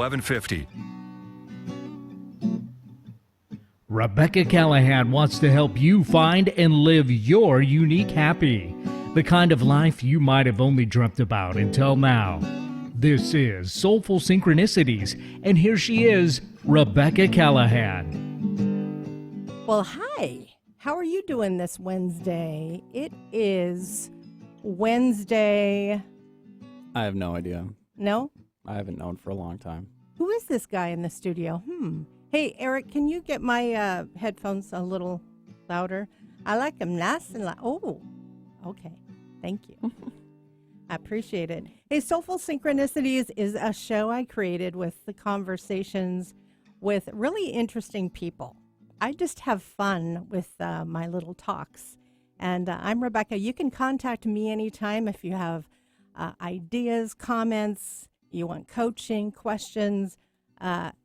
1150. Rebecca Callahan wants to help you find and live your unique happy, the kind of life you might have only dreamt about until now. This is Soulful Synchronicities, and here she is, Rebecca Callahan. Well, hi. How are you doing this Wednesday? It is Wednesday. I have no idea. No? I haven't known for a long time. Who is this guy in the studio? Hey, Eric, can you get my headphones a little louder? I like them nice and loud. Oh, okay. Thank you. I appreciate it. Hey, Soulful Synchronicities is a show I created with the conversations with really interesting people. I just have fun with my little talks. And I'm Rebecca. You can contact me anytime if you have ideas, comments, you want coaching, questions.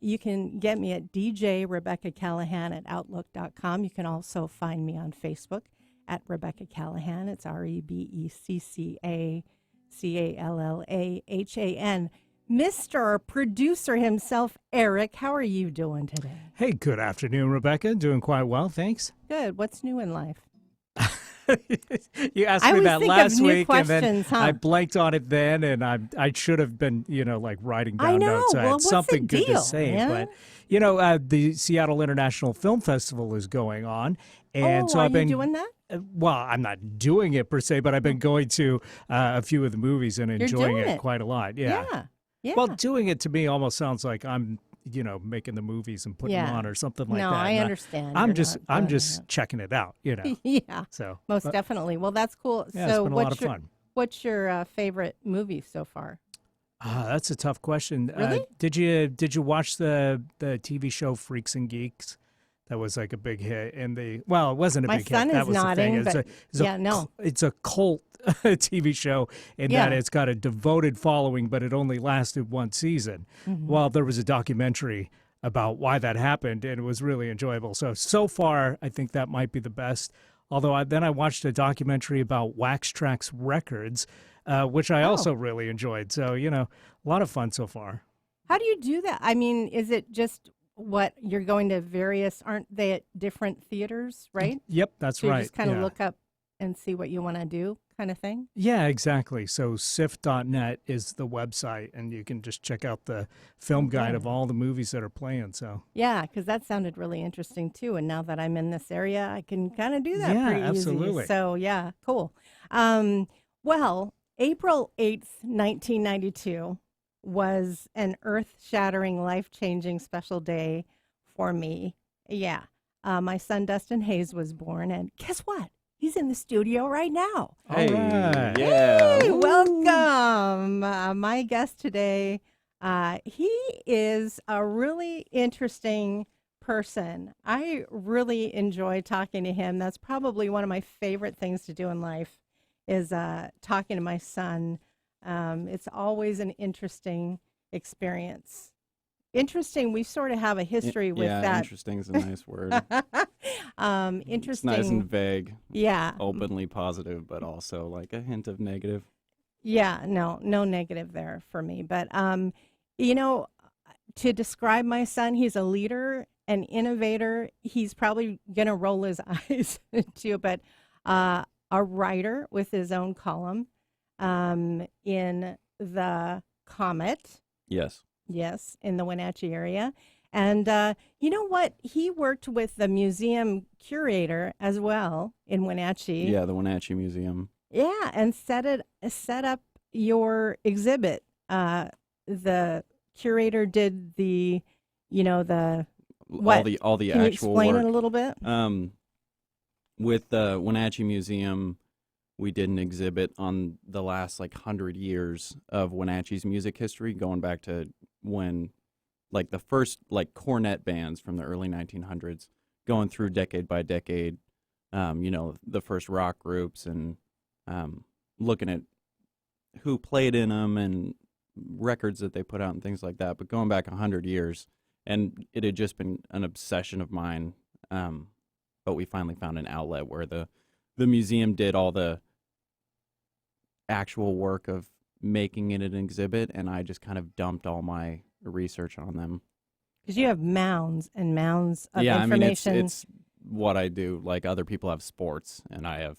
You can get me at djrebeccacallahan@outlook.com. You can also find me on Facebook at Rebecca Callahan. It's RebeccaCallahan. Mr. Producer himself, Eric, how are you doing today? Hey, good afternoon, Rebecca. Doing quite well, thanks. Good. What's new in life? You asked me that last week, and then huh? I blanked on it then, and I should have been, like writing down notes. I Well, had what's something the good deal, to say, man? but the Seattle International Film Festival is going on, and so are I've been you doing that? Well, I'm not doing it per se, but I've been going to a few of the movies and enjoying doing it it. quite a lot. Yeah. Well, doing it to me almost sounds like I'm, making the movies and putting them on or something like that. No, I understand. I'm You're just not doing that. checking it out, Yeah, So most definitely. Well, that's cool. Yeah, So it's been a lot of fun. What's your favorite movie so far? That's a tough question. Really? Did you watch the TV show Freaks and Geeks? That was like a big hit, and it wasn't a My big son hit. That is was nodding, the thing. but It's a cult TV show in that it's got a devoted following, but it only lasted one season. Mm-hmm. Well, there was a documentary about why that happened, and it was really enjoyable. So far, I think that might be the best. Although I watched a documentary about Wax Trax Records, which I also really enjoyed. So, a lot of fun so far. How do you do that? I mean, is it just what you're going to aren't they at different theaters, right? Yep, that's so right. You just kind of look up and see what you want to do kind of thing? Yeah, exactly. So SIFT.net is the website, and you can just check out the film guide of all the movies that are playing. So yeah, because that sounded really interesting too. And now that I'm in this area, I can kind of do that pretty absolutely. easy. So yeah, cool. Well, April 8th, 1992 was an earth-shattering, life-changing special day for me. Yeah. My son, Dustin Hays, was born, and guess what? He's in the studio right now. Hey, all right. yeah. Hey, welcome. My guest today, he is a really interesting person. I really enjoy talking to him. That's probably one of my favorite things to do in life is talking to my son. It's always an interesting experience. Interesting. We sort of have a history with that. Interesting is a nice word. Interesting. It's nice and vague. Yeah. Openly positive, but also like a hint of negative. Yeah. No negative there for me. But, to describe my son, he's a leader, an innovator. He's probably going to roll his eyes too, but a writer with his own column in the Comet. Yes, in the Wenatchee area. And you know what? He worked with the museum curator as well in Wenatchee. Yeah, the Wenatchee Museum. Yeah, and set up your exhibit. The curator did the what? all the Can you actual explain work. it a little bit? With the Wenatchee Museum, we did an exhibit on the last 100 years of Wenatchee's music history, going back to when the first cornet bands from the early 1900s, going through decade by decade, the first rock groups, and looking at who played in them and records that they put out and things like that. But going back 100 years, and it had just been an obsession of mine. But we finally found an outlet where the museum did all the actual work of making it an exhibit, and I just kind of dumped all my research on them. Because you have mounds and mounds of Yeah, I mean, information. it's what I do. Like other people have sports, and I have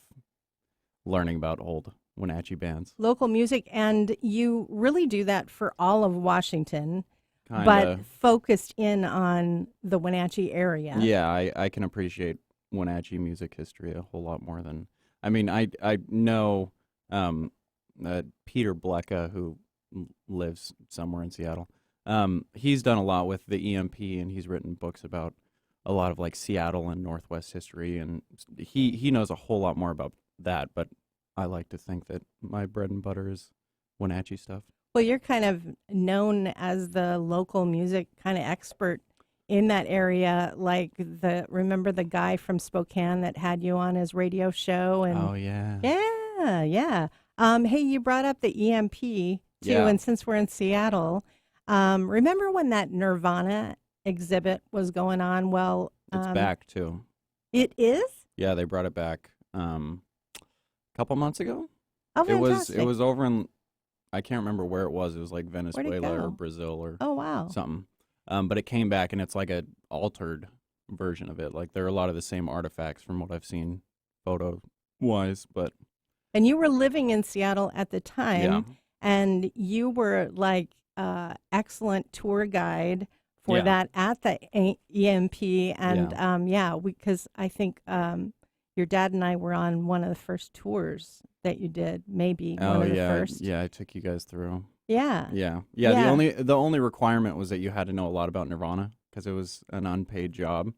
learning about old Wenatchee bands. Local music, and you really do that for all of Washington, Kinda. but focused in on the Wenatchee area. Yeah, I can appreciate Wenatchee music history a whole lot more than. I mean, I know Peter Blecka, who lives somewhere in Seattle. He's done a lot with the EMP, and he's written books about a lot of like Seattle and Northwest history, and he knows a whole lot more about that. But I like to think that my bread and butter is Wenatchee stuff. Well, you're kind of known as the local music kind of expert in that area. Like remember the guy from Spokane that had you on his radio show? And Oh yeah. yeah. Hey, you brought up the EMP too, Yeah. and since we're in Seattle, remember when that Nirvana exhibit was going on? Well, It's back too. It is? Yeah, they brought it back a couple months ago. Oh, fantastic. It was over in, I can't remember where it was. It was like Where'd it Venezuela go? or Brazil or Oh, wow. something. But it came back, and it's like a altered version of it. Like there are a lot of the same artifacts from what I've seen photo wise, but And you were living in Seattle at the time, yeah. and you were like excellent tour guide for Yeah. that at the EMP. And because I think your dad and I were on one of the first tours that you did, maybe one of the first. Yeah, I took you guys through. Yeah. Yeah. Yeah. The only requirement was that you had to know a lot about Nirvana because it was an unpaid job,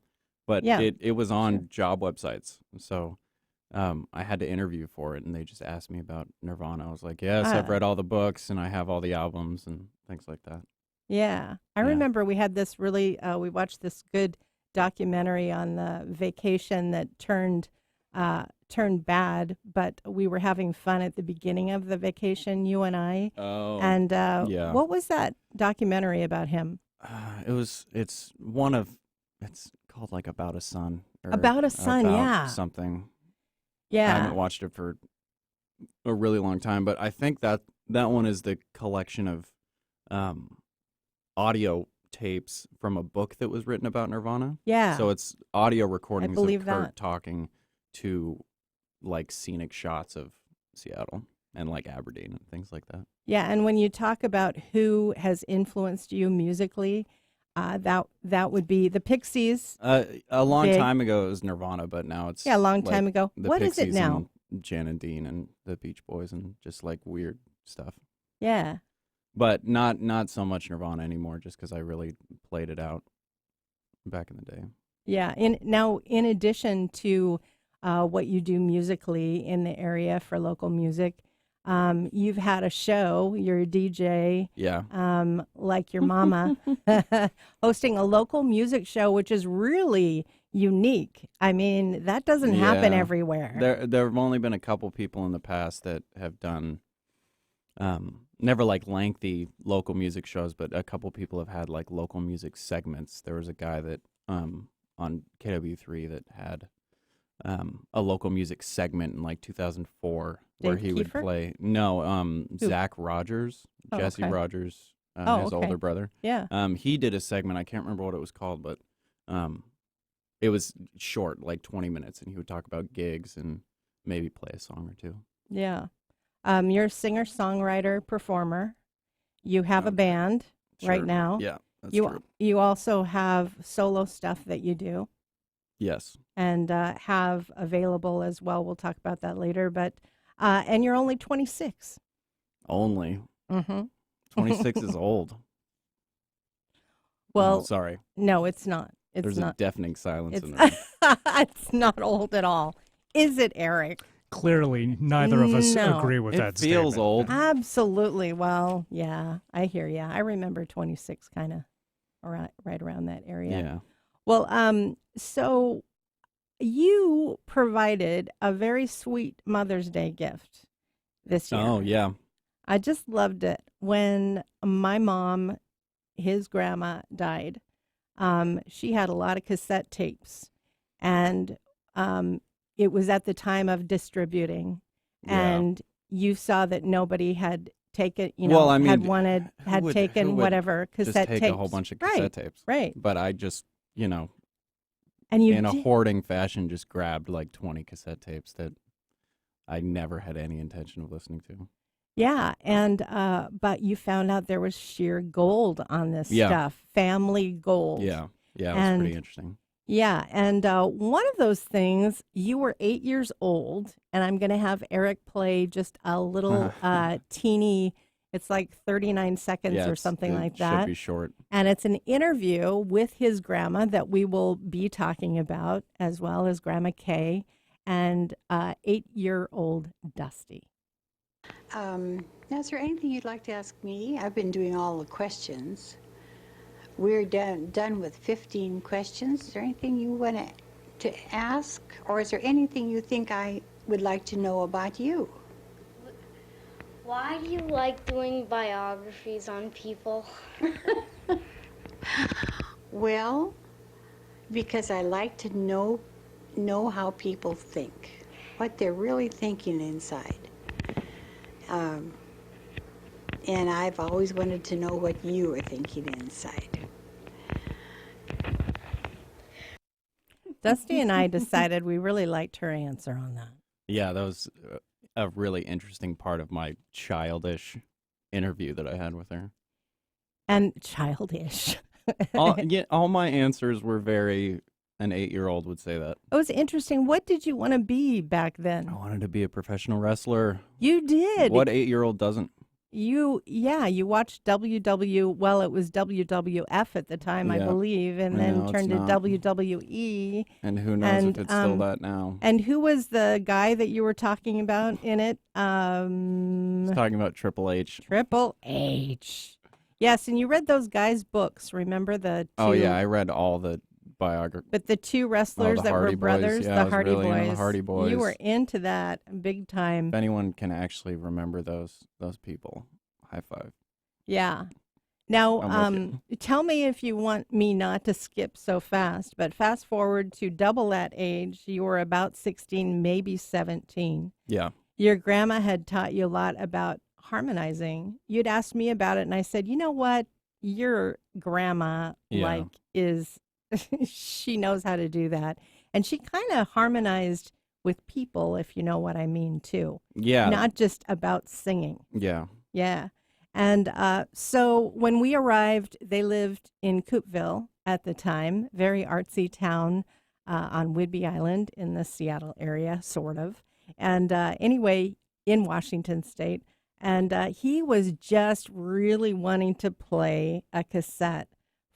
but Yeah, it was on sure. job websites. So I had to interview for it, and they just asked me about Nirvana. I was like, yes, I've read all the books, and I have all the albums and things like that. Yeah. I Yeah. remember we had this really, we watched this good documentary on the vacation that turned bad, but we were having fun at the beginning of the vacation, you and I. Oh. And yeah. what was that documentary about him? It's called like About a Son. Or About a Son, about yeah. something. I Yeah. haven't watched it for a really long time, but I think that one is the collection of audio tapes from a book that was written about Nirvana. Yeah. So it's audio recordings believe of Kurt that. talking to like scenic shots of Seattle and like Aberdeen and things like that. Yeah, and when you talk about who has influenced you musically, that would be the Pixies. A long Big. time ago it was Nirvana, but now it's Yeah, a long like time ago. the What is it Pixies now? and Jan and Dean and the Beach Boys and just like weird stuff. Yeah. But not so much Nirvana anymore, just because I really played it out back in the day. Yeah. In addition to what you do musically in the area for local music, you've had a show. You're a DJ. Yeah. Like your mama, hosting a local music show, which is really unique. I mean, that doesn't happen Yeah. everywhere. There have only been a couple people in the past that have done, never like lengthy local music shows, but a couple people have had like local music segments. There was a guy that on KW3 that had a local music segment in like 2004 where Dave he would Kiefer? play. No, Zach Rogers, Oh, Jesse okay. Rogers, Oh, his okay. older brother. Yeah. He did a segment. I can't remember what it was called, but it was short, like 20 minutes, and he would talk about gigs and maybe play a song or two. Yeah. You're a singer, songwriter, performer. You have a Okay. band right Sure. now. Yeah, that's You true. you also have solo stuff that you do Yes. and have available as well. We'll talk about that later. But and you're only 26. Only Mm-hmm. 26 is old. Well, Oh, sorry. no, it's not. It's There's not. a deafening silence It's in the room. it's not old at all. Is it, Eric? Clearly, neither of us No. agree with It that feels statement. old. Absolutely. Well, yeah, I hear you. I remember 26 kind of right around that area. Yeah. Well, so you provided a very sweet Mother's Day gift this year. Oh, yeah. I just loved it. When my mom, his grandma, died, she had a lot of cassette tapes, and it was at the time of distributing, Yeah. and you saw that nobody had taken, Well, I mean, had who taken would whatever just cassette take tapes. a whole bunch of cassette tapes. Right. But I just, And you in a did- hoarding fashion, just grabbed like 20 cassette tapes that I never had any intention of listening to. Yeah, and but you found out there was sheer gold on this Yeah. stuff, family gold. Yeah, it was And pretty interesting. yeah, and one of those things, you were 8 years old, and I'm going to have Eric play just a little teeny, it's like 39 seconds Yeah, or something like Should that. be short. And it's an interview with his grandma that we will be talking about, as well as Grandma Kay and 8-year-old Dusty. Now, is there anything you'd like to ask me? I've been doing all the questions. We're done with 15 questions. Is there anything you want to ask? Or is there anything you think I would like to know about you? Why do you like doing biographies on people? Well, because I like to know how people think, what they're really thinking inside. And I've always wanted to know what you are thinking inside. Dusty and I decided we really liked her answer on that. Yeah, that was a really interesting part of my childish interview that I had with her. And childish. All my answers were very, an 8-year-old would say that. It was interesting. What did you want to be back I then? wanted to be a professional wrestler. You did. What 8-year-old doesn't? You watched well, it was WWF at the time, I Yeah. believe, and I then know, it's turned to not. WWE. And who knows And, if it's still that now. And who was the guy that you were talking about in it? It's talking about Triple H. Triple H. Yes, and you read those guys' books, remember the two? Oh, yeah, I read all the biography. But the two wrestlers the that were Hardy Boys. brothers, Yeah, I the was Hardy really into Boys. the Hardy Boys. You were into that big time. If anyone can actually remember those people, high five. Yeah. Now, I'm tell me if you want me not to skip so fast, but fast forward to double that age. You were about 16, maybe 17. Yeah. Your grandma had taught you a lot about harmonizing. You'd asked me about it, and I said, you know what? Your grandma, Yeah. is, she knows how to do that. And she kind of harmonized with people, if you know what I mean, too. Yeah. Not just about singing. Yeah. Yeah. And so when we arrived, they lived in Coopville at the time, very artsy town on Whidbey Island in the Seattle area, sort of. And anyway, in Washington State. And he was just really wanting to play a cassette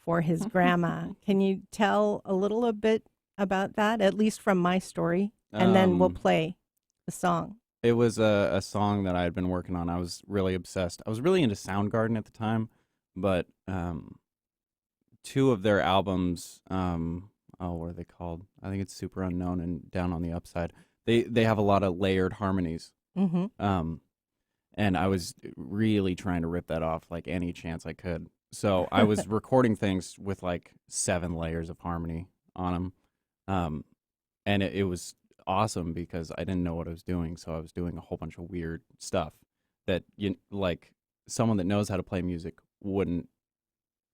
for his grandma. Can you tell a little bit about that, at least from my story? And then we'll play the song. It was a song that I had been working on. I was really obsessed. I was really into Soundgarden at the time, but two of their albums, what are they called? I think it's Super Unknown and Down on the Upside. They have a lot of layered harmonies. Mm-hmm. And I was really trying to rip that off like any chance I could. So I was recording things with like 7 layers of harmony on them. And it was awesome because I didn't know what I was doing. So I was doing a whole bunch of weird stuff that someone that knows how to play music wouldn't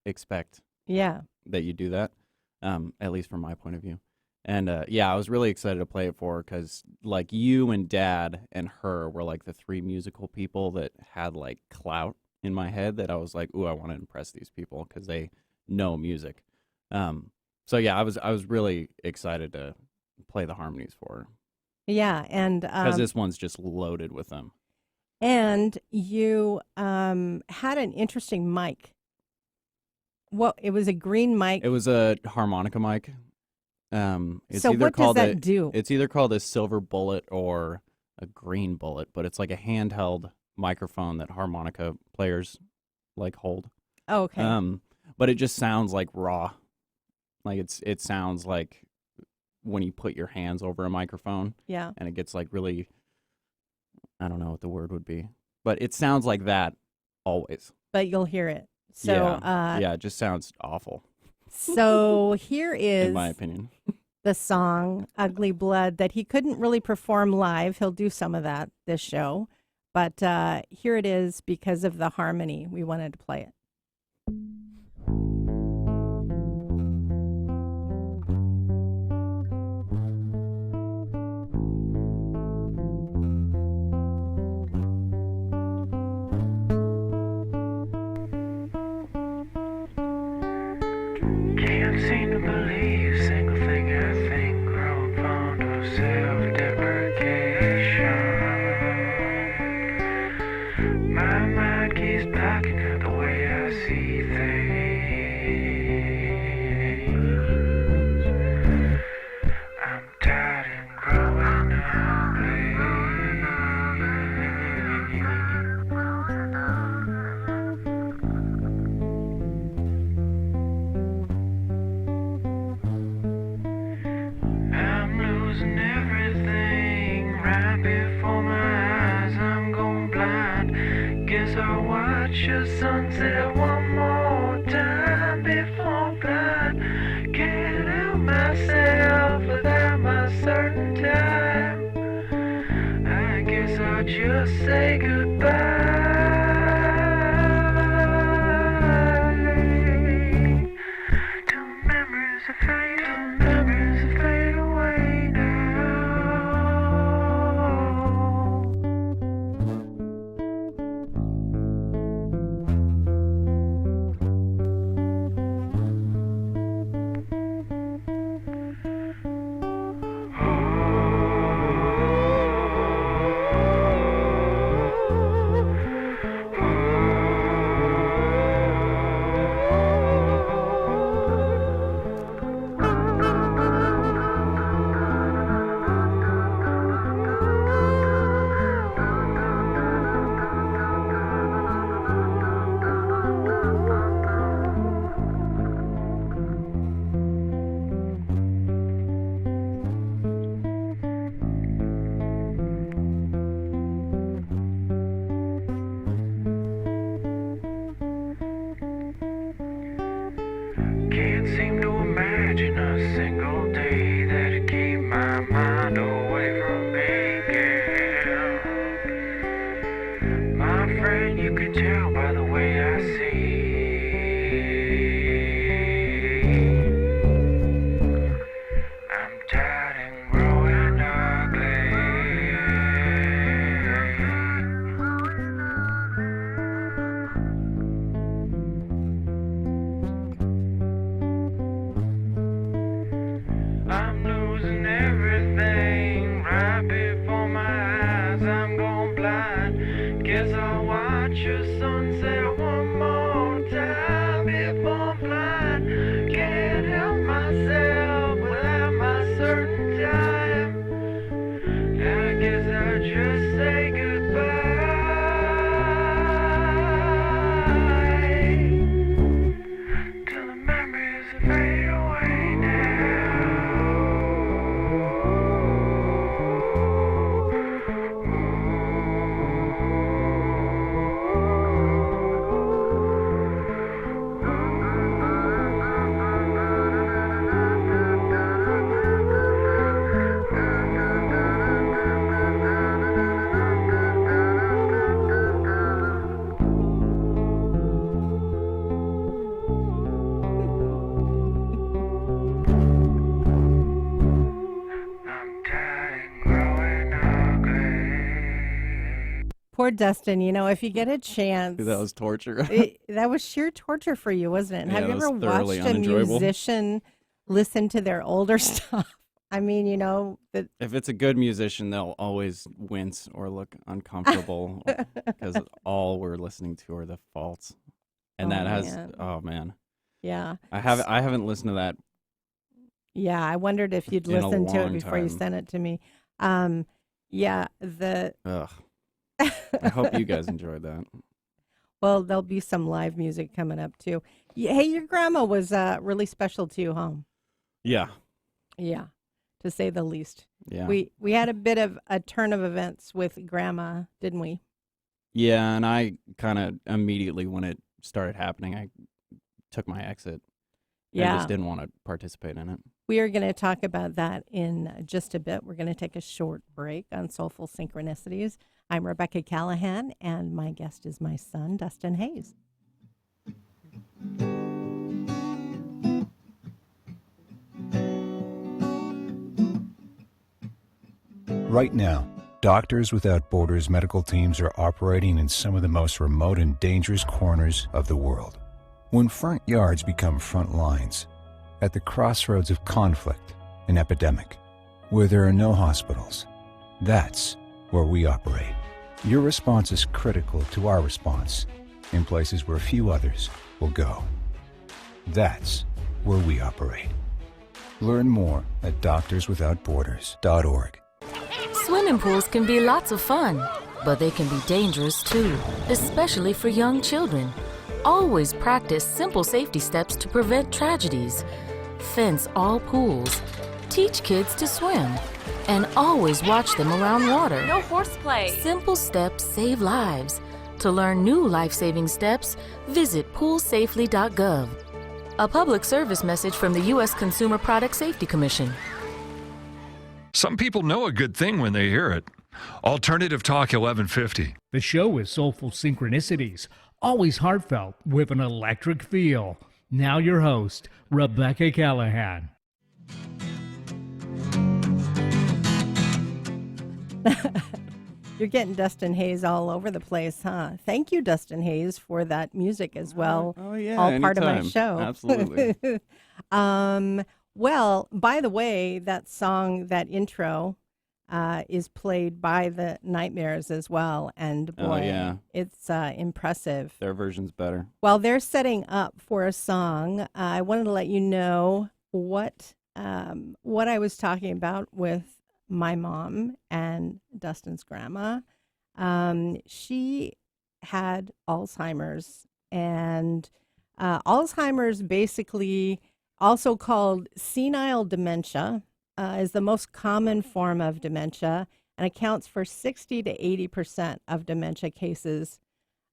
expect. Yeah. That you do that, at least from my point of view. And I was really excited to play it for her because like you and Dad and her were like the 3 musical people that had like clout in my head that I was like, ooh, I want to impress these people because they know music. So yeah, I was really excited to play the harmonies for her. Yeah, and because this one's just loaded with them. And you had an interesting mic. Well, it was a green mic. It was a harmonica mic. It's so either what does called that do? It's either called a silver bullet or a green bullet, but it's like a handheld microphone that harmonica players like hold. Oh, okay. But it just sounds like raw. Like it sounds like when you put your hands over a microphone. Yeah. And it gets like really, I don't know what the word would be, but it sounds like that always. But you'll hear it. So yeah, it just sounds awful. So here is, in my opinion, the song "Ugly Blood" that he couldn't really perform live. He'll do some of that this show, But here it is because of the harmony. We wanted to play it. Can't seem to believe a single thing I think, grown fond of self-deprecation. My mind keeps blocking out the way I see things. I'm tired and growing ugly. I'm losing everything right before my eyes. I'm going blind. Guess I'll watch the sunset one more time before I'm blind. Can't help myself without my certain time. I guess I'll just say goodbye. Till memories are fading, memories are fade away now. Can't seem to imagine a single day that'd keep my mind away from being. My friend, you can tell by the way I see. I'm tired and growing ugly. I'm losing everything right before my eyes. I'm going blind. Guess I'll watch the sunset one more time before I'm blind. Can't help myself without my certain time. I guess I'll just say goodbye. Till the memories fade away I'm tired and growing ugly. Poor Dustin. You know, if you get a chance, That was torture. that was sheer torture for you, wasn't it? Yeah, Have you it was ever thoroughly watched a unenjoyable. musician listen to their older stuff? I mean, you know, that If it's a good musician, they'll always wince or look uncomfortable because all we're listening to are the faults. And Oh, that has, man. oh man, yeah. I haven't listened to that. Yeah, I wondered if you'd In a listen to it long before you time. sent it to me. Yeah, the Ugh. I hope you guys enjoyed that. well, there'll be some live music coming up too. Hey, your grandma was really special to you, huh? Yeah, Yeah, to say the least. yeah, We had a bit of a turn of events with grandma, didn't we? yeah. And I kind of immediately when it started happening, I took my exit. and Yeah. just didn't want to participate in it. We are going to talk about that in just a bit. We're going to take a short break on Soulful Synchronicities. I'm Rebecca Callahan, and my guest is my son, Dustin Hays. Right now, Doctors Without Borders medical teams are operating in some of the most remote and dangerous corners of the world. When front yards become front lines, at the crossroads of conflict and epidemic, where there are no hospitals, that's where we operate. Your response is critical to our response in places where few others will go. That's where we operate. Learn more at doctorswithoutborders.org. Swimming pools can be lots of fun, but they can be dangerous too, especially for young children. Always practice simple safety steps to prevent tragedies. Fence all pools. Teach kids to swim. And always watch them around water. No horseplay. Simple steps save lives. To learn new life-saving steps, visit poolsafely.gov. A public service message from the U.S. Consumer Product Safety Commission. Some people know a good thing when they hear it. Alternative Talk 1150. The show is Soulful Synchronicities, always heartfelt with an electric feel. Now your host, Rebecca Callahan. You're getting Dustin Hays all over the place, huh? Thank you, Dustin Hays, for that music as well. Oh, yeah. All part of my anytime. show. Absolutely. Well, by the way, that song, that intro, is played by the Nightmares as well. And boy, Oh, yeah. it's impressive. Their version's better. While they're setting up for a song, I wanted to let you know what I was talking about with my mom and Dustin's grandma. She had Alzheimer's, and Alzheimer's, basically also called senile dementia, is the most common form of dementia and accounts for 60 to 80% of dementia cases.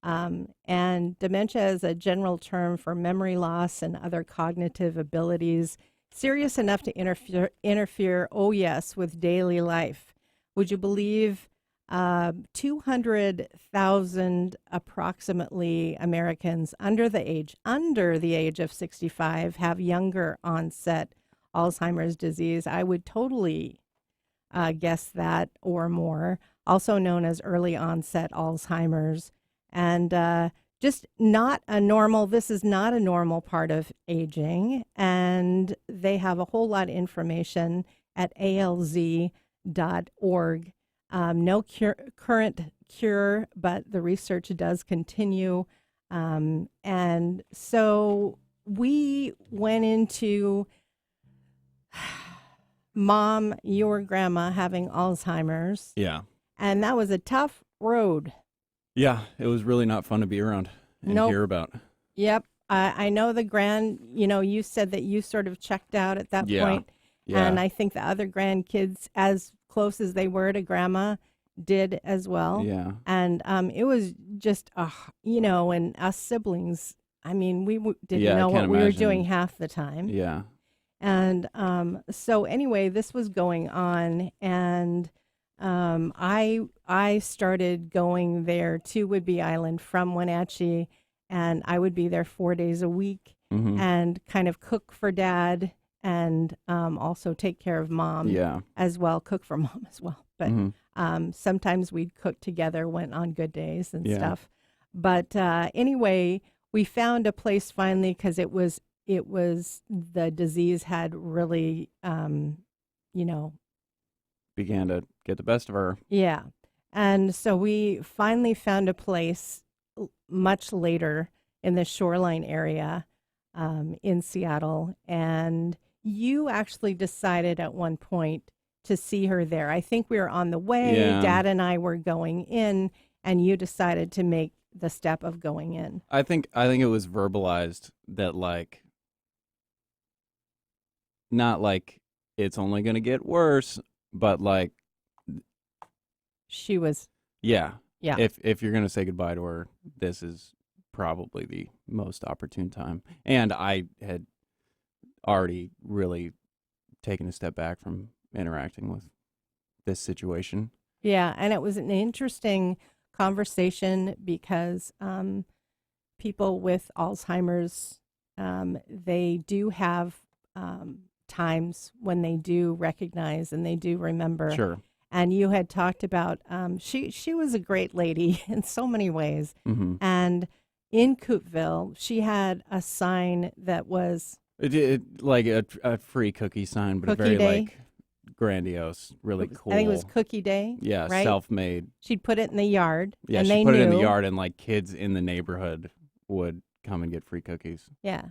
And dementia is a general term for memory loss and other cognitive abilities serious enough to interfere, oh yes, with daily life. Would you believe 200,000 approximately Americans under the age of 65 have younger onset Alzheimer's disease? I would totally guess that or more, also known as early onset Alzheimer's. And just not a normal, this is not a normal part of aging. And they have a whole lot of information at alz.org. No current cure, but the research does continue. And so we went into Mom, your grandma having Alzheimer's. Yeah. And that was a tough road. Yeah, it was really not fun to be around and Nope. hear about. Yep. I know you said that you sort of checked out at that Yeah. point. Yeah. And I think the other grandkids, as close as they were to grandma, did as well. Yeah. And it was just, and us siblings, I mean, we didn't Yeah, I know what can't we were imagine. doing half the time. Yeah. And so anyway, this was going on, and I started going there to Whidbey Island from Wenatchee, and I would be there 4 days a week Mhm. and kind of cook for Dad and also take care of Mom Yeah. as well, cook for Mom as well. But Mhm. sometimes we'd cook together, went on good days and Yeah. stuff. But anyway, we found a place finally because it was the disease had really, Began to get the best of her. yeah. And so we finally found a place much later in the Shoreline area in Seattle. And you actually decided at one point to see her there. I think we were on the way. Yeah. Dad and I were going in, and you decided to make the step of going in. I think it was verbalized that, like, not like it's only going to get worse, but like, She was, yeah. yeah. If you're going to say goodbye to her, this is probably the most opportune time. And I had already really taken a step back from interacting with this situation. Yeah, and it was an interesting conversation because people with Alzheimer's, they do have times when they do recognize and they do remember. Sure. And you had talked about she was a great lady in so many ways. Mm-hmm. And in Coopville, she had a sign that was Like a free cookie sign, but Cookie a very day? like grandiose, really cool. I think it was Cookie Day. Yeah, right? self-made. She'd put it in the yard. Yeah, and she they put knew. it in the yard, and like kids in the neighborhood would come and get free cookies. Yeah,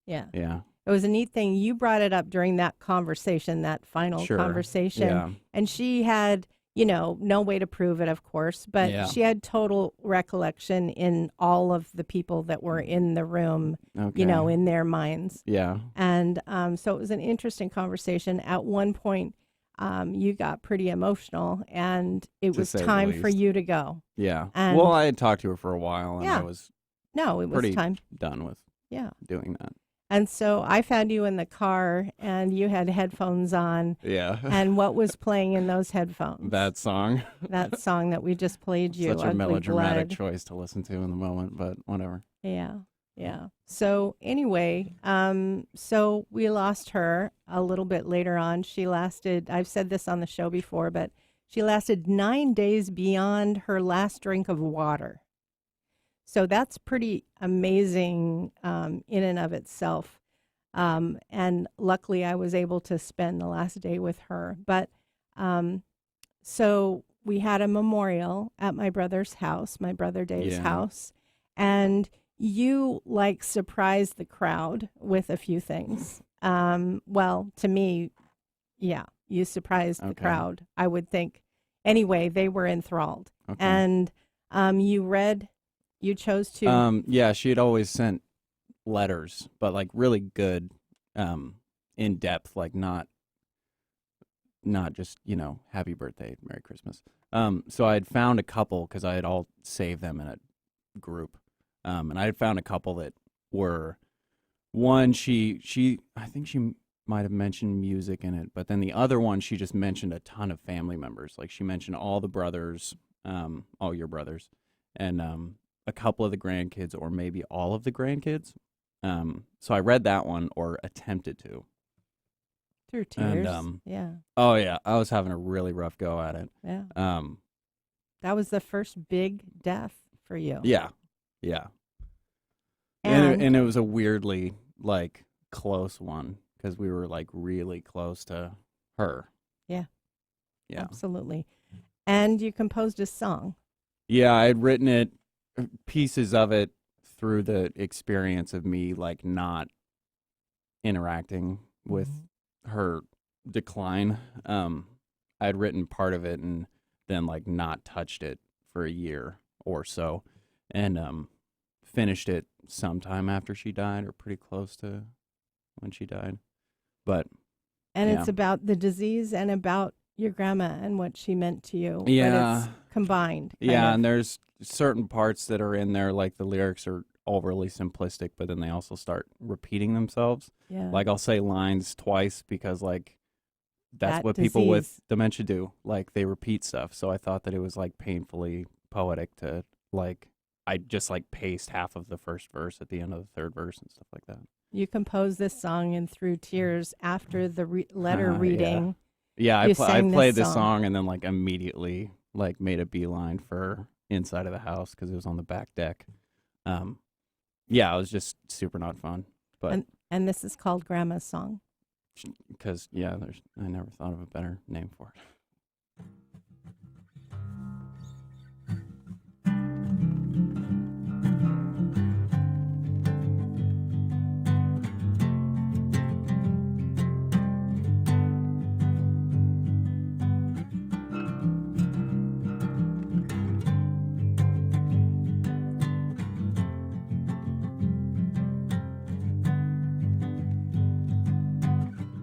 yeah. Yeah, It was a neat thing. You brought it up during that conversation, that final Sure. conversation. Yeah. And she had, no way to prove it, of course, but Yeah. she had total recollection in all of the people that were in the room, okay. in their minds. Yeah, And so it was an interesting conversation. At one point, you got pretty emotional, and it To was say the time for least. you to go. yeah. And- Well, I had talked to her for a while, and Yeah. I was No, it was pretty time. done with Yeah. doing that. And so I found you in the car, and you had headphones on. Yeah. And what was playing in those headphones? That song. That song that we just played you. Such a Ugly melodramatic Blood. choice to listen to in the moment, but whatever. Yeah, yeah. So anyway, so we lost her a little bit later on. She lasted, I've said this on the show before, but she lasted 9 days beyond her last drink of water. So that's pretty amazing in and of itself. And luckily I was able to spend the last day with her. But so we had a memorial at my brother's house, my brother Dave's Yeah. house. And you surprised the crowd with a few things. Well, to me, yeah, you surprised the Okay. crowd, I would think. Anyway, they were enthralled. Okay. And you chose to. Yeah, she had always sent letters, but like really good, in depth, like not just, happy birthday, Merry Christmas. So I had found a couple because I had all saved them in a group. And I had found a couple that were one, I think she might have mentioned music in it, but then the other one, she just mentioned a ton of family members. Like she mentioned all the brothers, all your brothers, and a couple of the grandkids, or maybe all of the grandkids. So I read that one, or attempted to. Through tears. And, yeah. Oh yeah, I was having a really rough go at it. Yeah. Um, That was the first big death for you. yeah, yeah. And, And it was a weirdly like close one because we were like really close to her. Yeah. Yeah. Absolutely. And you composed a song. Yeah, I had written it, pieces of it, through the experience of me like not interacting with her decline. I had written part of it and then like not touched it for a year or so, and finished it sometime after she died, or pretty close to when she died. But And Yeah. it's about the disease and about your grandma and what she meant to you. Yeah. But it's combined. kind yeah, of. and there's certain parts that are in there, like the lyrics are overly simplistic, but then they also start repeating themselves. Yeah. Like I'll say lines twice because like that's That what people with disease. dementia do. Like they repeat stuff. So I thought that it was like painfully poetic to like, I just like paced half of the first verse at the end of the third verse and stuff like that. You composed this song and through tears after the letter Yeah. reading. Yeah, You I sang played this this song. song and then like immediately like made a beeline for inside of the house because it was on the back deck. Yeah, it was just super not fun. But And this is called Grandma's Song. because I never thought of a better name for it.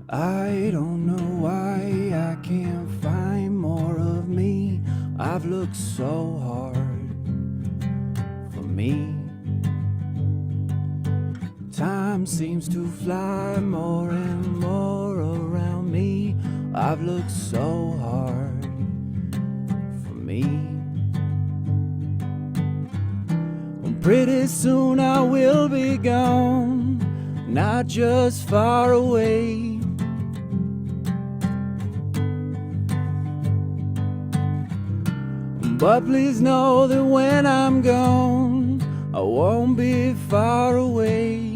I don't know why I can't find more of me. I've looked so hard for me. Time Time seems to fly more and more around me. I've looked so hard for me. Pretty soon I will be gone, not just far away. But please know that when I'm gone, I won't be far away.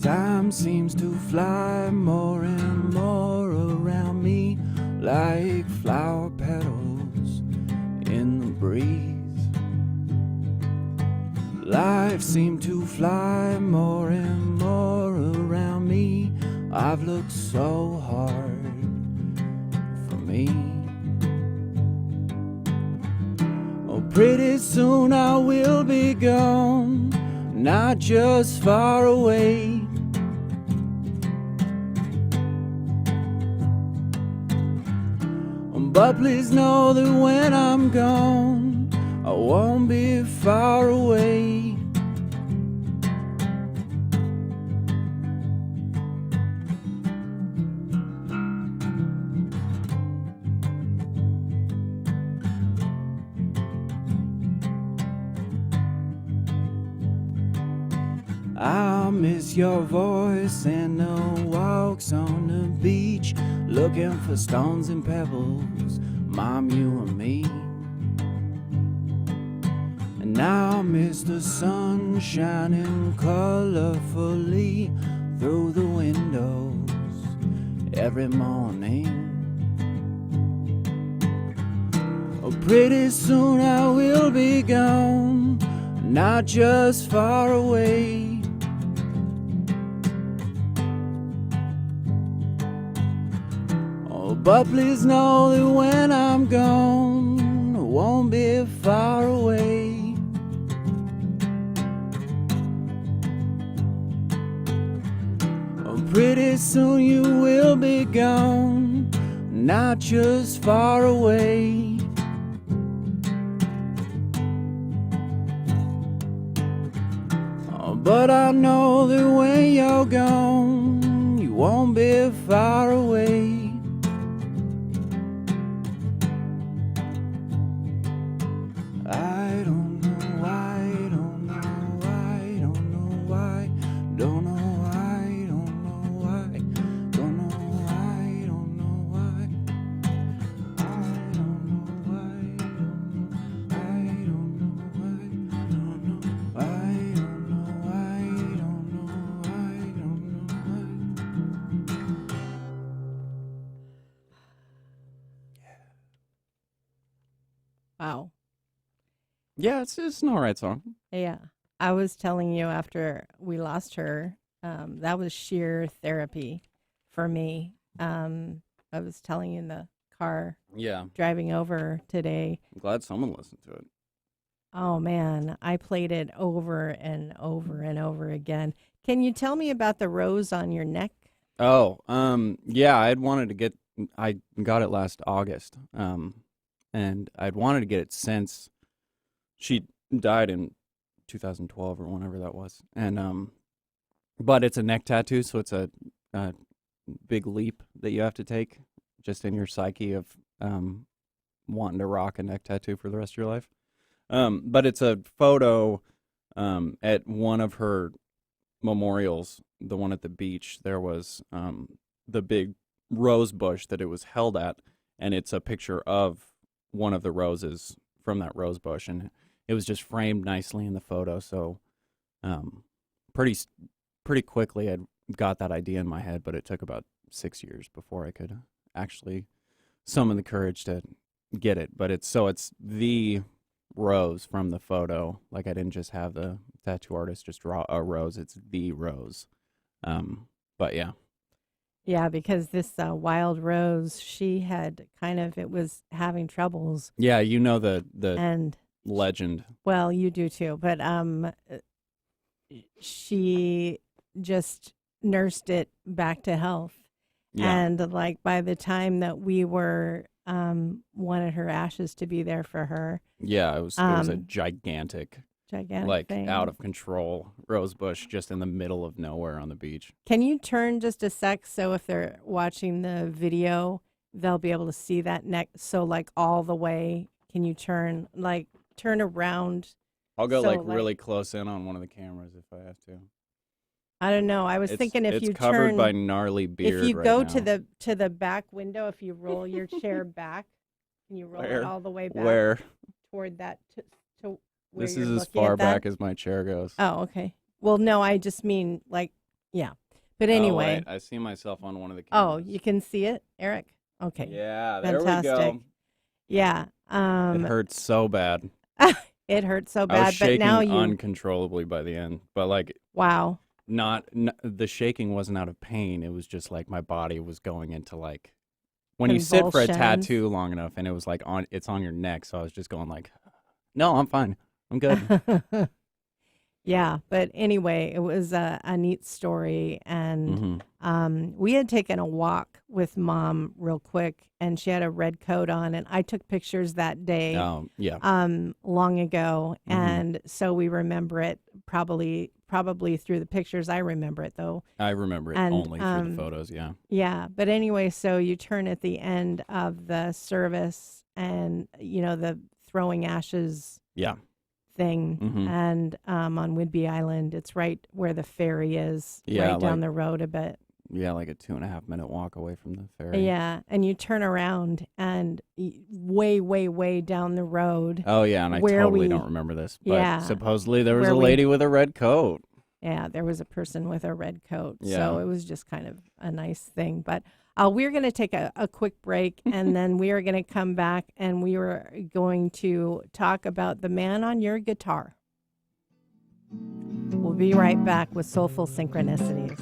Time seems to fly more and more around me, like flower petals in the breeze. Life seemed to fly more and more around me. I've looked so hard for me. Oh, pretty soon I will be gone, not just far away. But please know that when I'm gone, I won't be far away. I'll miss your voice and the walks on the beach, looking for stones and pebbles, Mom, you and me. And I'll miss the sun shining colorfully through the windows every morning. Oh, pretty soon I will be gone, not just far away. But please know that when I'm gone, I won't be far away. Oh, pretty soon you will be gone, not just far away. Oh, but I know that when you're gone, you won't be far away. I don't know why, don't know why, don't know why, don't know why, don't know why, don't know why, don't know why, I don't know why, I don't know why, don't know why, I don't know why, don't know why, don't know why. Wow. Yeah, it's an all right song. Yeah. I was telling you after we lost her, that was sheer therapy for me. I was telling you in the car Yeah, driving over today. I'm glad someone listened to it. Oh, man. I played it over and over and over again. Can you tell me about the rose on your neck? Oh, yeah, I got it last August, and I'd wanted to get it since she died in 2012 or whenever that was, and but it's a neck tattoo, so it's a big leap that you have to take just in your psyche of wanting to rock a neck tattoo for the rest of your life. But it's a photo at one of her memorials, the one at the beach. There was the big rose bush that it was held at, and it's a picture of one of the roses from that rose bush, and it was just framed nicely in the photo. So pretty quickly I got that idea in my head, but it took about 6 years before I could actually summon the courage to get it. But it's the rose from the photo. Like, I didn't just have the tattoo artist just draw a rose, it's the rose. But yeah. Yeah, because this wild rose, she had it was having troubles. Yeah, you know the And legend. well, you do too, but she just nursed it back to health. Yeah. And like by the time that we were wanted her ashes to be there for her. Yeah, it was a gigantic like thing. out of control rose bush just in the middle of nowhere on the beach. Can you turn just a sec so if they're watching the video, they'll be able to see that neck? So like all the way, can you turn around? I'll go So, like really close in on one of the cameras if I have to. I don't know. I was thinking if you it's covered turn by gnarly beard. if you right go now. to the back window, if you roll your chair back, can you roll it Where? all the way back Where? toward that to where This you're is as looking far at that? back as my chair goes. Oh, okay. Well, no, I just mean like, yeah. But Oh, anyway. wait, I see myself on one of the Oh, cameras. you can see it, Eric? Okay. Yeah, there Fantastic. we go. Yeah. It hurts so bad. It hurt so I was bad, but shaking now you uncontrollably by the end. But like wow. the shaking wasn't out of pain. It was just like my body was going into like when you sit for a Convulsions. tattoo long enough and it was like it's on your neck. So I was just going like, no, I'm fine. I'm good. Yeah, but anyway, it was a neat story, and we had taken a walk with Mom real quick, and she had a red coat on, and I took pictures that day, Yeah. long ago, and so we remember it probably through the pictures. I remember it though. I remember it And, only through the photos. Yeah. Yeah, but anyway, so you turn at the end of the service, and the throwing ashes Yeah. thing, and on Whidbey Island, it's right where the ferry is, Yeah, right down like- the road a bit. Yeah, like a 2.5 minute walk away from the ferry. Yeah, and you turn around and way, way, way down the road. Oh yeah, and I where totally we- don't remember this. But Yeah. supposedly there was Where a we- lady with a red coat. Yeah, there was a person with a red coat, so Yeah. it was just kind of a nice thing. But we're going to take a quick break, and then we are going to come back, and we are going to talk about the man on your guitar. We'll be right back with Soulful Synchronicities.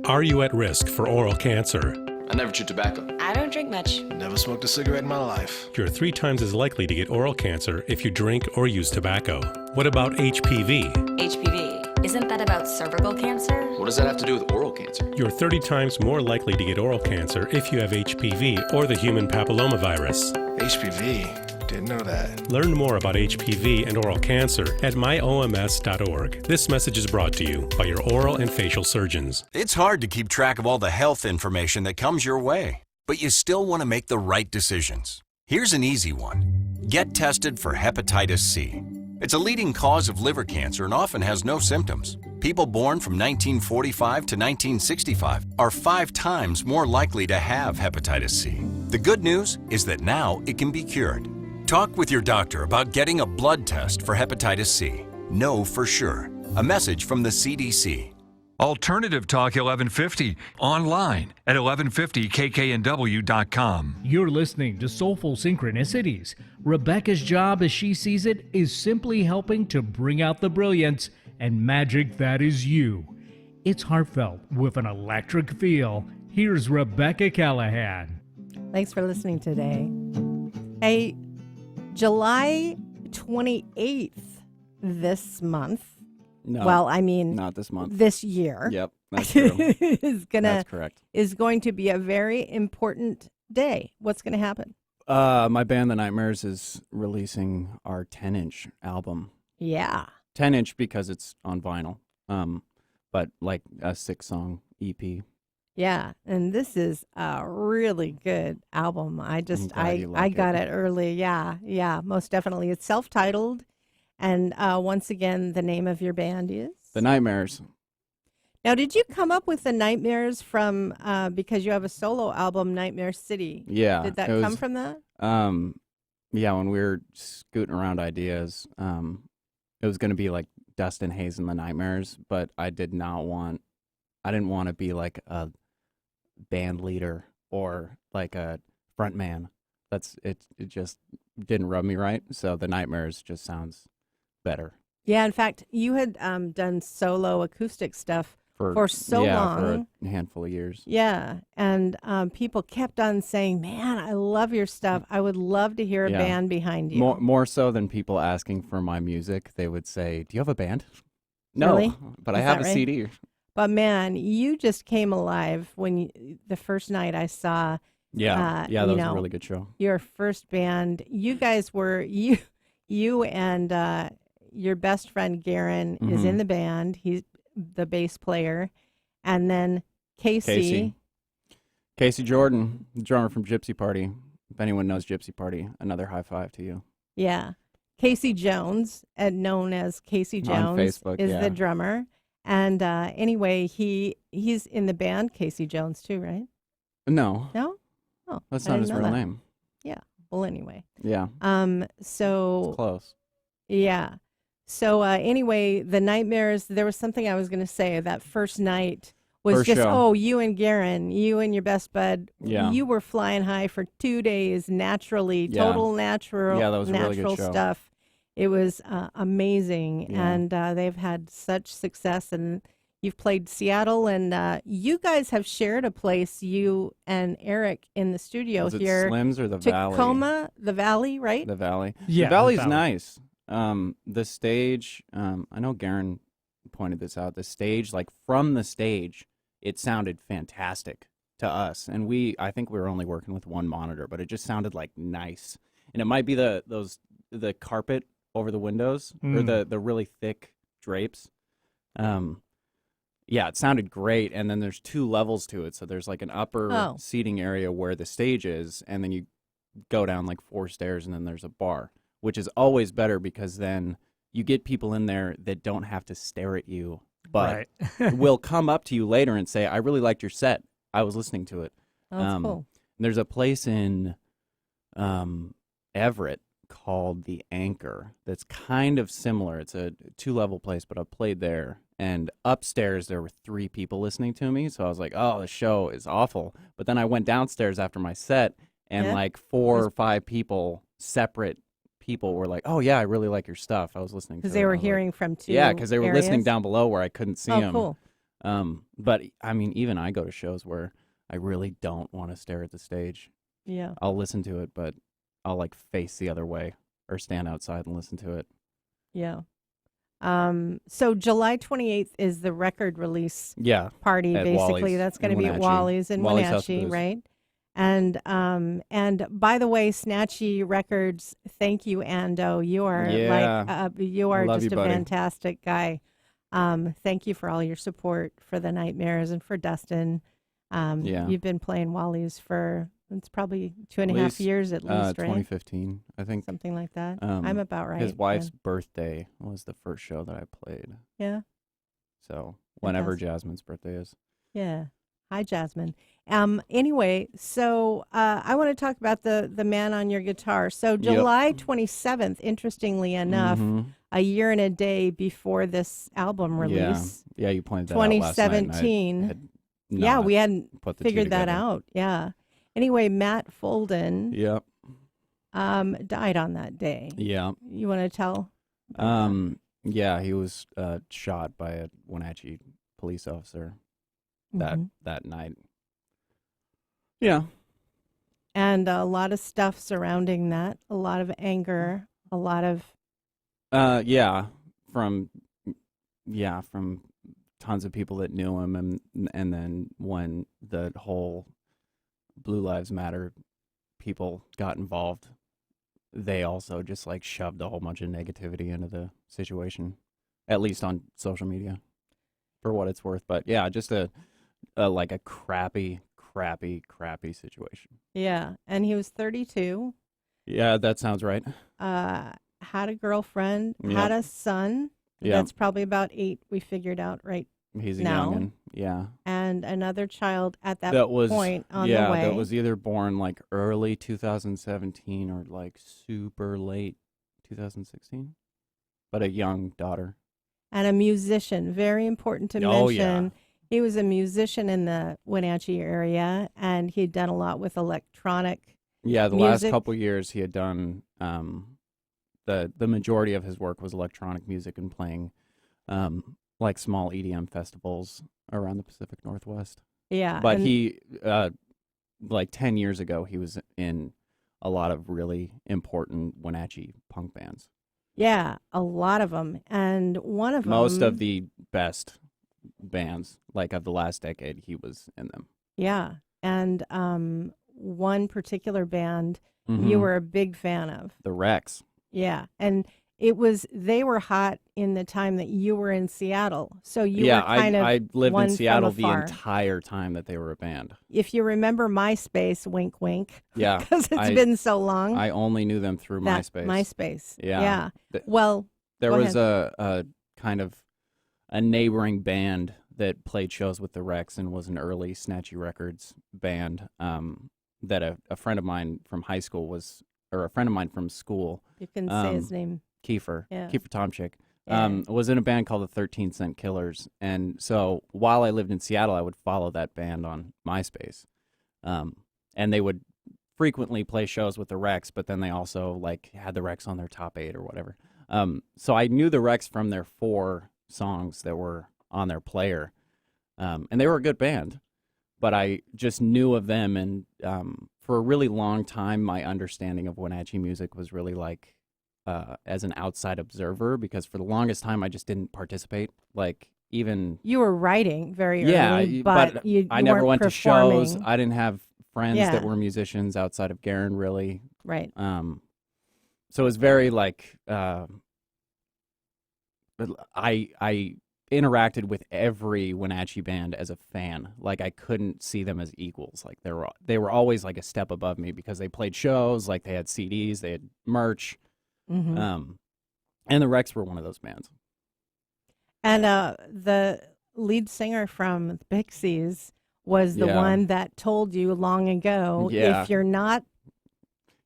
Are you at risk for oral cancer? I never chew tobacco. I don't drink much. Never smoked a cigarette in my life. You're 3 times as likely to get oral cancer if you drink or use tobacco. What about HPV? HPV. Isn't that about cervical cancer? What does that have to do with oral cancer? You're 30 times more likely to get oral cancer if you have HPV or the human papillomavirus. HPV? Didn't know that. Learn more about HPV and oral cancer at myoms.org. This message is brought to you by your oral and facial surgeons. It's hard to keep track of all the health information that comes your way, but you still want to make the right decisions. Here's an easy one. Get tested for hepatitis C. It's a leading cause of liver cancer and often has no symptoms. People born from 1945 to 1965 are 5 times more likely to have hepatitis C. The good news is that now it can be cured. Talk with your doctor about getting a blood test for hepatitis C. Know for sure. A message from the CDC. Alternative Talk 1150 online at 1150kknw.com. You're listening to Soulful Synchronicities. Rebecca's job, as she sees it, is simply helping to bring out the brilliance and magic that is you. It's heartfelt with an electric feel. Here's Rebecca Callahan. Thanks for listening today. Hey, July 28th this month. No. Well, I mean, not this month. This year. Yep, that's true. That's correct. Is going to be a very important day. What's going to happen? My band, The Nightmares, is releasing our 10-inch album. Yeah. 10-inch because it's on vinyl, but like a 6-song EP. Yeah, and this is a really good album. I glad you I like got it. it early. Yeah, most definitely. It's self-titled, and once again, the name of your band is The Nightmares. Now, did you come up with the Nightmares from because you have a solo album, Nightmare City? Yeah. Did that it was, come from that? Yeah, when we were scooting around ideas, it was going to be like Dustin Hays and the Nightmares, but I didn't want to be like a band leader or like a front man. It just didn't rub me right. So the Nightmares just sounds better. Yeah, in fact, you had done solo acoustic stuff for so long. For a handful of years. Yeah, and people kept on saying, "Man, I love your stuff. I would love to hear a band behind you." More so than people asking for my music, they would say, "Do you have a band?" No, Really? but Is I have that a right? CD. But man, you just came alive the first night I saw. Yeah, that was a really good show. Your first band, you guys were you and your best friend Garen is in the band. He's the bass player, and then Casey Jordan, the drummer from Gypsy Party. If anyone knows Gypsy Party, another high five to you. Yeah, Casey Jones, known as Casey Jones, on Facebook, is the drummer. And anyway, he's in the band Casey Jones too, right? No. Oh, That's I not didn't his know real that. name. Yeah. Well, anyway. Yeah. So It's close. Yeah. So anyway, the Nightmares. There was something I was going to say. That first night was First just show. you and Garen, you and your best bud. Yeah. You were flying high for 2 days naturally, Yeah. total natural. Yeah, that was a really good natural show. stuff. It was amazing, Yeah. and they've had such success. And you've played Seattle, and you guys have shared a place. You and Eric in the studio Was it here. Slim's or the Valley? Tacoma, the Valley, right? The Valley. Yeah, the Valley's the Valley. nice. The stage, I know Garen pointed this out. The stage, like from the stage, it sounded fantastic to us. And I think we were only working with one monitor, but it just sounded like nice. And it might be the carpet over the windows or the really thick drapes. Yeah, it sounded great. And then there's 2 levels to it. So there's like an upper seating area where the stage is, and then you go down like 4 stairs, and then there's a bar, which is always better because then you get people in there that don't have to stare at you, but will come up to you later and say, I really liked your set. I was listening to it. Oh, that's cool. There's a place in Everett called The Anchor that's kind of similar. It's a 2-level place, but I played there. And upstairs, there were 3 people listening to me. So I was like, oh, the show is awful. But then I went downstairs after my set, and like 4 or 5 people, separate people, were like, oh, yeah, I really like your stuff. I was listening to it. Because they were hearing from 2 Yeah, because they were listening areas? down below where I couldn't see them. Oh, cool. But, I mean, even I go to shows where I really don't want to stare at the stage. Yeah. I'll listen to it, but I'll, like, face the other way or stand outside and listen to it. Yeah. So July 28th is the record release party, at basically. Wally's That's going to in be at Wenatchee. Wally's in Wally's House of Wenatchee, Blues. right? And by the way, Snatchy Records, thank you, Ando. You are you are Love just you, a buddy. fantastic guy. Thank you for all your support for the Nightmares and for Dustin. You've been playing Wally's for it's probably 2.5 years at least, right? 2015, I think. Something like that. I'm about right. His wife's then. birthday was the first show that I played. Yeah. So whenever Jasmine's birthday is. Yeah. Hi, Jasmine. Anyway, so I want to talk about the man on your guitar. So July 27th, interestingly enough, a year and a day before this album release. Yeah, you pointed that out last night. 2017. Yeah, we hadn't figured that out. Yeah. Anyway, Matt Folden died on that day. Yeah. You want to tell? Yeah, he was shot by a Wenatchee police officer that night. Yeah. And a lot of stuff surrounding that, a lot of anger, a lot of from tons of people that knew him, and then when the whole Blue Lives Matter people got involved, they also just like shoved a whole bunch of negativity into the situation, at least on social media, for what it's worth. But yeah, just a crappy situation. Yeah, and he was 32. Yeah, that sounds right. Had a girlfriend, Yep. had a son. Yep. That's probably about 8. We figured out right He's a now. youngin', yeah. And another child at that was point on yeah, the way. that was either born like early 2017 or like super late 2016, but a young daughter. And a musician, very important to Oh, mention. yeah. He was a musician in the Wenatchee area, and he'd done a lot with electronic Yeah, the music. last couple years he had done the majority of his work was electronic music and playing like small EDM festivals around the Pacific Northwest. Yeah. But and he like 10 years ago he was in a lot of really important Wenatchee punk bands. Yeah, a lot of them. And one of them. Most of the best bands, like of the last decade. He was in them. Yeah. And one particular band you Mhm. were a big fan of. The Rex. Yeah. And they were hot in the time that you were in Seattle. So you Yeah, were kind of I lived one in from Seattle the afar. entire time that they were a band. If you remember MySpace, wink, wink. Yeah, Because it's I- been so long. I only knew them through That MySpace. MySpace. Yeah. Yeah. Th- Well, There go was ahead. a kind of a neighboring band that played shows with the Rex and was an early Snatchy Records band that a friend of mine from high school was, or a friend of mine from school. You can say his name. Kiefer. Yeah. Kiefer Tomczyk. Yeah. Was in a band called the 13 Cent Killers. And so while I lived in Seattle, I would follow that band on MySpace. And they would frequently play shows with the Rex, but then they also like had the Rex on their top 8 or whatever. So I knew the Rex from their 4 songs that were on their player. And they were a good band, but I just knew of them. And for a really long time, my understanding of Wenatchee music was really like as an outside observer, because for the longest time I just didn't participate. Like even You were writing very yeah, early, but you I never weren't went performing. to shows. I didn't have friends Yeah. that were musicians outside of Garen, really. Right. So it was very like I interacted with every Wenatchee band as a fan. Like I couldn't see them as equals. Like they were always like a step above me because they played shows, like they had CDs, they had merch. Mhm. And the Rex were one of those bands. And the lead singer from the Pixies was the Yeah. one that told you long ago, Yeah. if you're not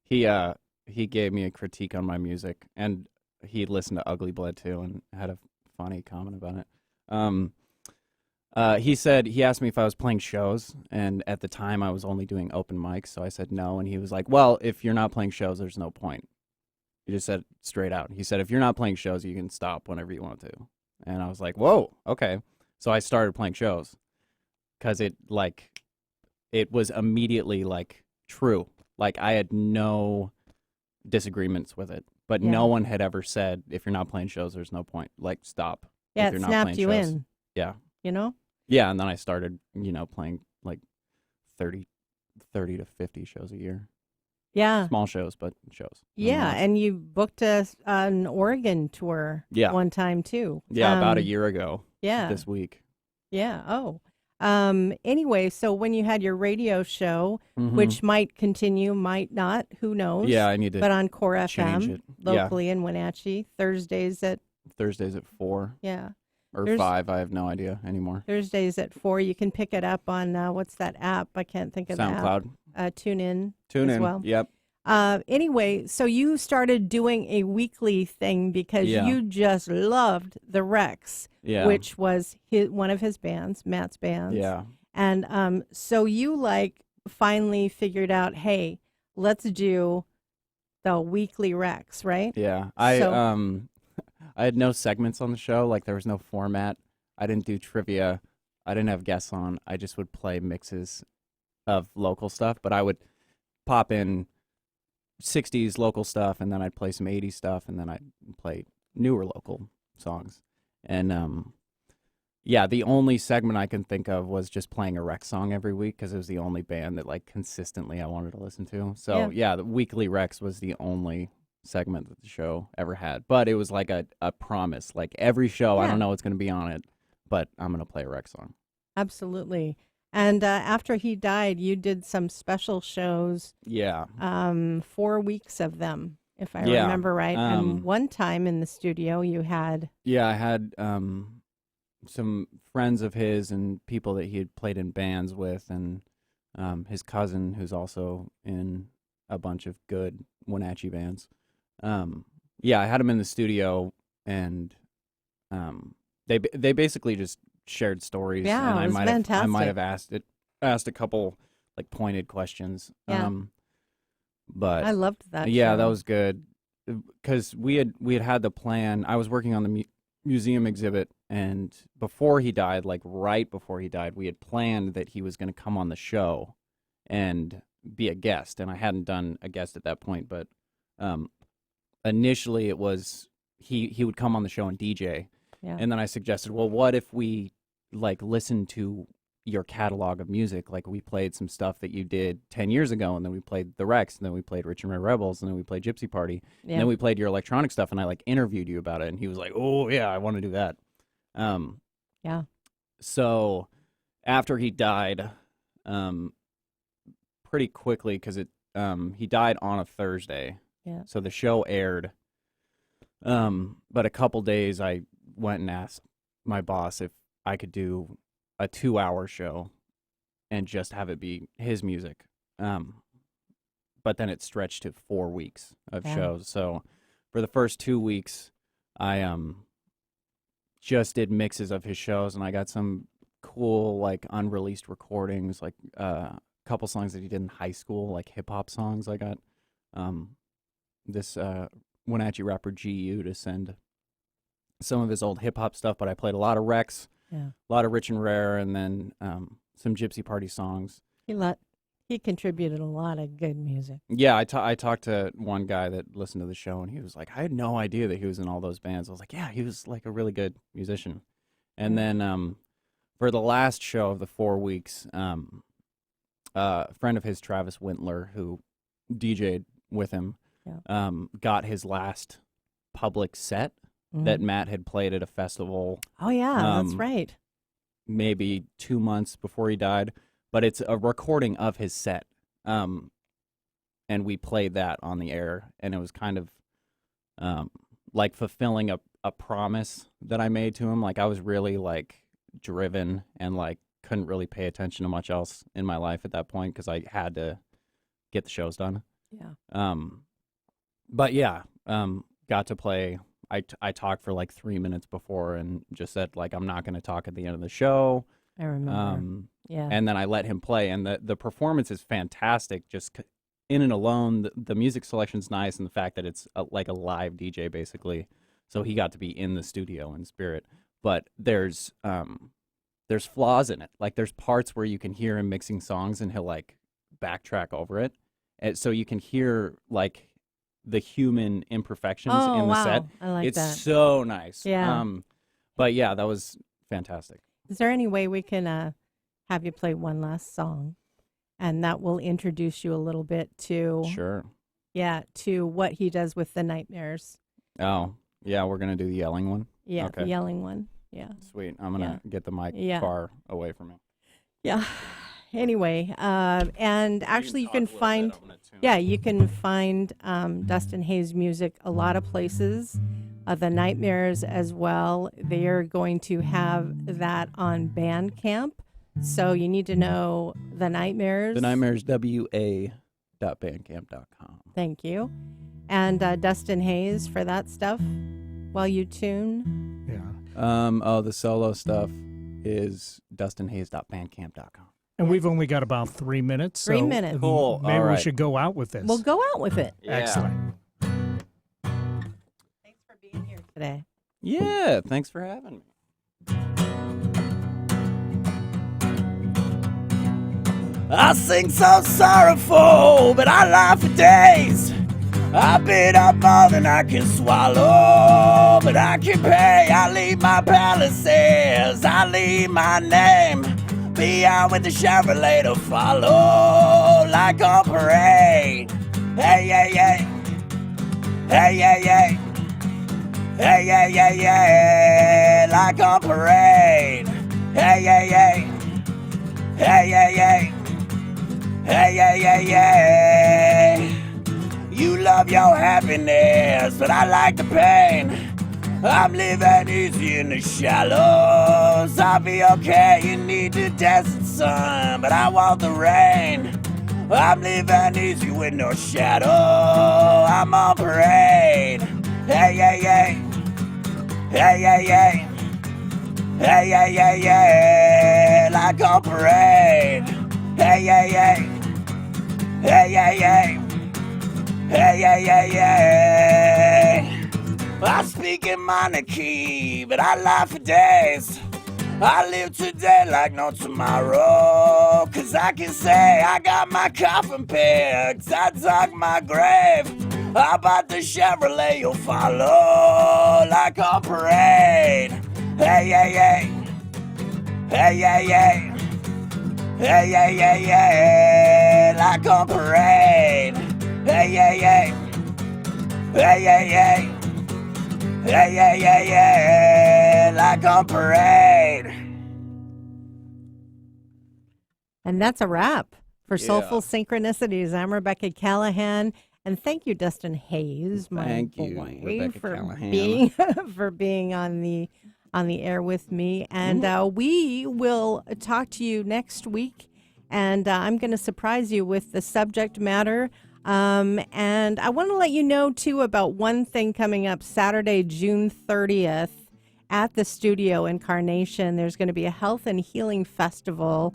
He gave me a critique on my music, and he listened to Ugly Blood too, and had a funny comment about it. He asked me if I was playing shows, and at the time I was only doing open mics, so I said no, and he was like, "Well, if you're not playing shows, there's no point." He just said it straight out. He said, "If you're not playing shows, you can stop whenever you want to." And I was like, "Whoa, okay." So I started playing shows because it was immediately like true. Like I had no disagreements with it, but Yeah. no one had ever said, if you're not playing shows, there's no point. Like stop. Yeah, if it you're not snapped playing you shows. in. Yeah. You know? Yeah, and then I started, playing like 30 to 50 shows a year. Yeah. Small shows, but shows. Yeah, nonetheless. and you booked an Oregon tour Yeah. one time too. Yeah, about a year ago. Yeah. This week. Yeah. Oh. Anyway, so when you had your radio show, Mhm. which might continue, might not, who knows? Yeah, I need to But on Core change FM, it. Yeah. locally in Wenatchee, Thursdays at Thursdays at 4 yeah, or There's- 5. I have no idea anymore. Thursdays at 4. You can pick it up on what's that app? I can't think of SoundCloud. the app. Tune in. Tune as in. well. Yep. Anyway, so you started doing a weekly thing because Yeah. you just loved the Rex, Yeah. which was one of his bands, Matt's bands. Yeah. And so you finally figured out, hey, let's do the weekly Rex, right? Yeah. I had no segments on the show. Like there was no format. I didn't do trivia. I didn't have guests on. I just would play mixes of local stuff, but I would pop in 60s local stuff, and then I'd play some 80s stuff, and then I'd play newer local songs. And yeah, the only segment I can think of was just playing a Rex song every week because it was the only band that consistently I wanted to listen to. So yeah, the weekly Rex was the only segment that the show ever had. But it was like a promise. Like every show, I Yeah. don't know what's going to be on it, but I'm going to play a Rex song. Absolutely. And after he died, you did some special shows. Yeah. 4 weeks of them, if I Yeah, remember right. And one time in the studio, you had Yeah, I had some friends of his and people that he had played in bands with, and his cousin, who's also in a bunch of good Wenatchee bands. Yeah, I had him in the studio, and they basically just shared stories. Yeah, and it was I fantastic. might have asked a couple pointed questions. Yeah. But I loved that. yeah, show. that was good because we had the plan. I was working on the museum exhibit, and before he died, right before he died, we had planned that he was going to come on the show and be a guest. And I hadn't done a guest at that point, but initially it was he would come on the show and DJ. Yeah. And then I suggested, well, what if we like listen to your catalog of music. Like we played some stuff that you did 10 years ago, and then we played the Rex, and then we played Rich and Red Rebels, and then we played Gypsy Party, and then we played your electronic stuff, and I like interviewed you about it, and he was like, oh yeah, I want to do that. Yeah. So after he died, pretty quickly, because he died on a Thursday. Yeah. So the show aired. But a couple days I went and asked my boss if I could do a 2-hour show and just have it be his music. But then it stretched to 4 weeks of shows. So for the first 2 weeks, I just did mixes of his shows, and I got some cool like unreleased recordings, like a couple songs that he did in high school, like hip hop songs. I got this Wenatchee rapper GU to send some of his old hip hop stuff, but I played a lot of Rex, a lot of Rich and Rare, and then some Gypsy Party songs. He contributed a lot of good music. Yeah, I talked to one guy that listened to the show, and he was like, I had no idea that he was in all those bands. I was like, yeah, he was like a really good musician. And then for the last show of the 4 weeks, a friend of his, Travis Wintler, who DJ'd with him, got his last public set that Matt had played at a festival. Oh, yeah, that's right. Maybe 2 months before he died. But it's a recording of his set, and we played that on the air, and it was kind of like fulfilling a promise that I made to him. Like I was really like driven and like couldn't really pay attention to much else in my life at that point because I had to get the shows done. Yeah. But yeah, got to play. I talked for like 3 minutes before and just said like I'm not going to talk at the end of the show. I remember. Yeah. And then I let him play, and the performance is fantastic. Just in and alone, the music selection's nice, and the fact that it's like a live DJ basically, so he got to be in the studio in spirit. But there's flaws in it. Like there's parts where you can hear him mixing songs, and he'll like backtrack over it, and so you can hear like the human imperfections in the set. I like it's that. so nice. Yeah. But yeah, that was fantastic. Is there any way we can have you play one last song, and that will introduce you a little bit to to what he does with the Nightmares? Oh, yeah, we're going to do the yelling one? Yeah, okay. The yelling one. Yeah. Sweet. I'm going to get the mic far away from me. Yeah. Anyway, and actually you can find Dustin Hays music a lot of places. The Nightmares as well. They are going to have that on Bandcamp. So you need to know The Nightmares. The Nightmares, wa.bandcamp.com. Thank you. And Dustin Hays for that stuff while you tune. Yeah. The solo stuff is dustinhays.bandcamp.com. And we've only got about 3 minutes. 3 minutes. Cool. Maybe we should go out with this. We'll go out with it. Yeah. Excellent. Thanks for being here today. Yeah, thanks for having me. I sing so sorrowful, but I laugh for days. I bit up more than I can swallow, but I can pay. I leave my palaces, I leave my name beyond with the Chevrolet to follow like on parade. Hey, yeah, yeah. Hey, yeah, yeah. Hey, yeah, yeah, yeah. Like on parade. Hey, yeah, yeah. Hey, yeah, yeah. Hey, yeah, yeah, yeah. You love your happiness, but I like the pain. I'm living easy in the shallows. I'll be okay, you need the desert sun, but I want the rain. I'm living easy with no shadow. I'm on parade. Hey, yeah, yeah. Hey, yeah, yeah. Hey, yeah, yeah, yeah. Like on parade. Hey, yeah, yeah. Hey, yeah, yeah. Hey, yeah, yeah, yeah. I speak in minor key, but I lie for days. I live today like no tomorrow, 'cause I can say I got my coffin picked. I dug my grave. How about the Chevrolet you'll follow like on parade? Hey, yeah, yeah. Hey, yeah, yeah. Hey, yeah, yeah, yeah. Like a parade. Hey, yeah, yeah. Hey, yeah, yeah. Hey, yeah, yeah, yeah. Like a parade. And that's a wrap for Soulful Synchronicities. I'm Rebecca Callahan. And thank you, Dustin Hays, my Thank you, boy, Rebecca for Callahan. being for being on the air with me. And we will talk to you next week. And I'm going to surprise you with the subject matter. And I want to let you know, too, about one thing coming up Saturday, June 30th at the studio in Carnation. There's going to be a health and healing festival.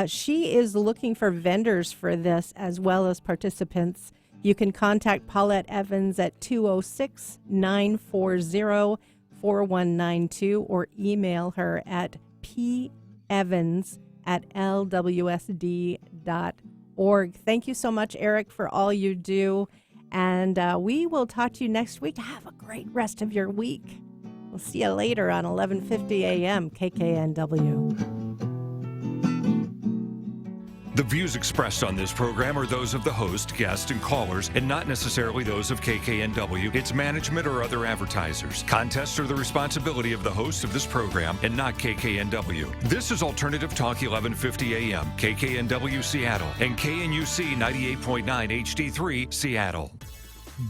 She is looking for vendors for this as well as participants. You can contact Paulette Evans at 206-940-4192 or email her at pevans@lwsd.org. Thank you so much, Eric, for all you do. And we will talk to you next week. Have a great rest of your week. We'll see you later on 11:50 a.m. KKNW. The views expressed on this program are those of the host, guests, and callers, and not necessarily those of KKNW, its management, or other advertisers. Contests are the responsibility of the host of this program and not KKNW. This is Alternative Talk 1150 AM, KKNW Seattle, and KNUC 98.9 HD3 Seattle.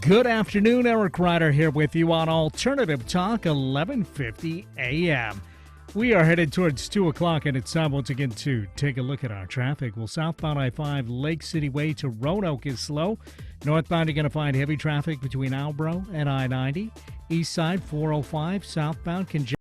Good afternoon, Eric Ryder here with you on Alternative Talk 1150 AM. We are headed towards 2 o'clock, and it's time once again to take a look at our traffic. Well, southbound I-5 Lake City Way to Roanoke is slow. Northbound, you're going to find heavy traffic between Albro and I-90. East side 405 southbound congestion.